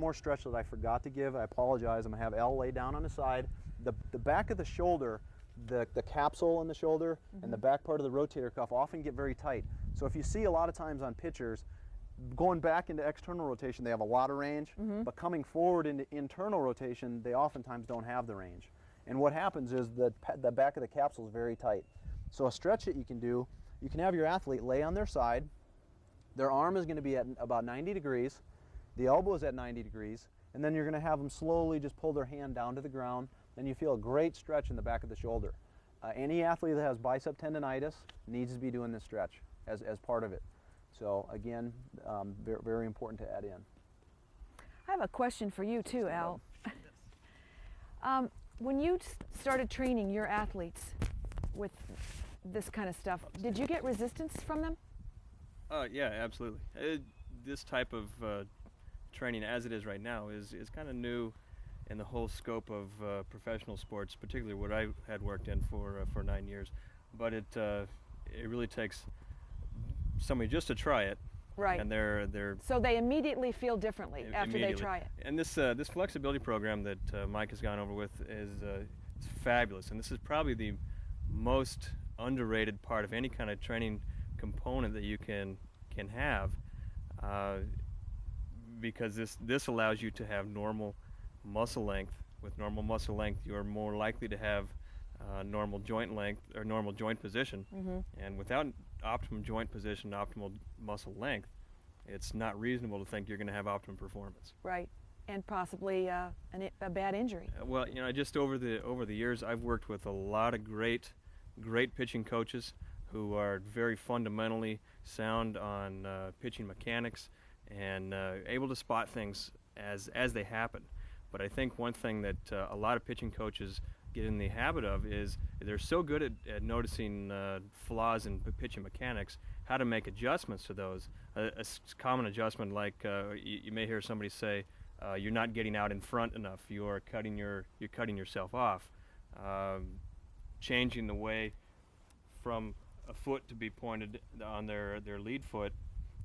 more stretch that I forgot to give. I apologize. I'm going to have Elle lay down on the side. The back of the shoulder, the capsule in the shoulder and the back part of the rotator cuff often get very tight. So if you see a lot of times on pitchers, going back into external rotation, they have a lot of range, but coming forward into internal rotation, they oftentimes don't have the range. And what happens is the back of the capsule is very tight. So a stretch that you can do, you can have your athlete lay on their side. Their arm is going to be at about 90 degrees. The elbow is at 90 degrees. And then you're going to have them slowly just pull their hand down to the ground. Then you feel a great stretch in the back of the shoulder. Any athlete that has bicep tendonitis needs to be doing this stretch as part of it. So again, very, very important to add in. I have a question for you too, Al. When you started training your athletes with this kind of stuff, did you get resistance from them? Yeah, absolutely. This type of training, as it is right now, is kind of new in the whole scope of professional sports, particularly what I had worked in for 9 years. But it really takes somebody just to try it. Right. And they're so they immediately feel differently after they try it. And this flexibility program that Mike has gone over with is it's fabulous. And this is probably the most underrated part of any kind of training component that you can have, because this allows you to have normal muscle length. With normal muscle length, you're more likely to have normal joint length or normal joint position. And without optimum joint position, optimal muscle length, it's not reasonable to think you're going to have optimum performance. Right, and possibly a bad injury. Well, you know, just over the years, I've worked with a lot of great pitching coaches who are very fundamentally sound on pitching mechanics and able to spot things as they happen. But I think one thing that a lot of pitching coaches get in the habit of is they're so good at noticing flaws in pitching mechanics, how to make adjustments to those. A common adjustment, like you may hear somebody say, you're not getting out in front enough, you're cutting yourself off. Changing the way from a foot to be pointed on their lead foot,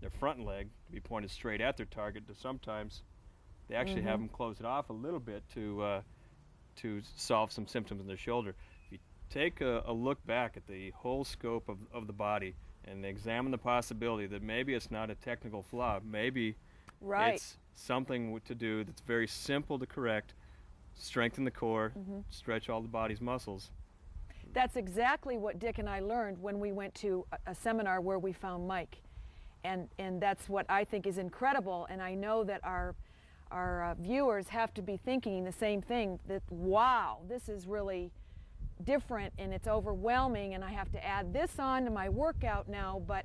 their front leg to be pointed straight at their target, to sometimes they actually have them close it off a little bit to solve some symptoms in their shoulder. If you take a look back at the whole scope of the body and examine the possibility that maybe it's not a technical flaw, maybe it's something to do that's very simple to correct, strengthen the core, stretch all the body's muscles. That's exactly what Dick and I learned when we went to a seminar where we found Mike. And that's what I think is incredible, and I know that our viewers have to be thinking the same thing, that wow, this is really different and it's overwhelming and I have to add this on to my workout now. But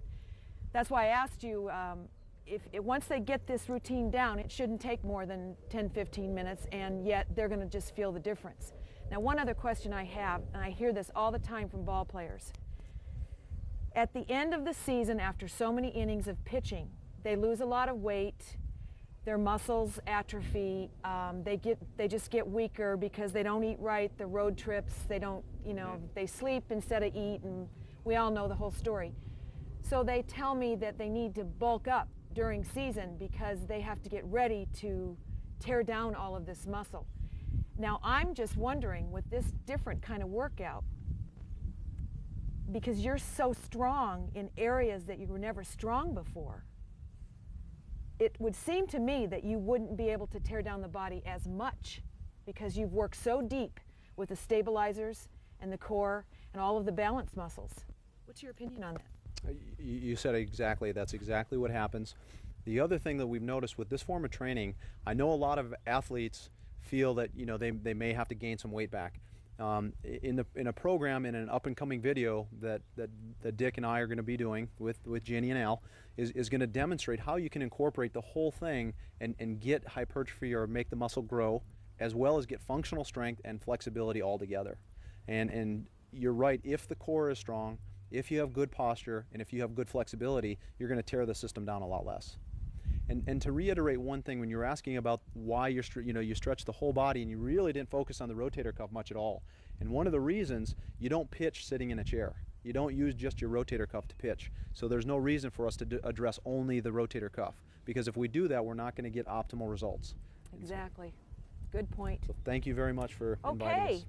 that's why I asked you, once they get this routine down, it shouldn't take more than 10-15 minutes, and yet they're going to just feel the difference. Now, one other question I have, and I hear this all the time from ball players. At the end of the season, after so many innings of pitching, they lose a lot of weight, their muscles atrophy, they just get weaker because they don't eat right, the road trips, they don't, they sleep instead of eat, and we all know the whole story. So they tell me that they need to bulk up during season because they have to get ready to tear down all of this muscle. Now, I'm just wondering, with this different kind of workout, because you're so strong in areas that you were never strong before, it would seem to me that you wouldn't be able to tear down the body as much because you've worked so deep with the stabilizers and the core and all of the balance muscles. What's your opinion on that? You said exactly. That's exactly what happens. The other thing that we've noticed with this form of training, I know a lot of athletes feel that they may have to gain some weight back. In a program, in an up-and-coming video that Dick and I are going to be doing with Jenny and Al is going to demonstrate how you can incorporate the whole thing and get hypertrophy or make the muscle grow, as well as get functional strength and flexibility all together. And you're right, if the core is strong, if you have good posture, and if you have good flexibility, you're going to tear the system down a lot less. And to reiterate one thing, when you're asking about why you stretch the whole body and you really didn't focus on the rotator cuff much at all. And one of the reasons, you don't pitch sitting in a chair. You don't use just your rotator cuff to pitch. So there's no reason for us to address only the rotator cuff, because if we do that, we're not going to get optimal results. Exactly. Good point. So thank you very much for inviting us. Okay.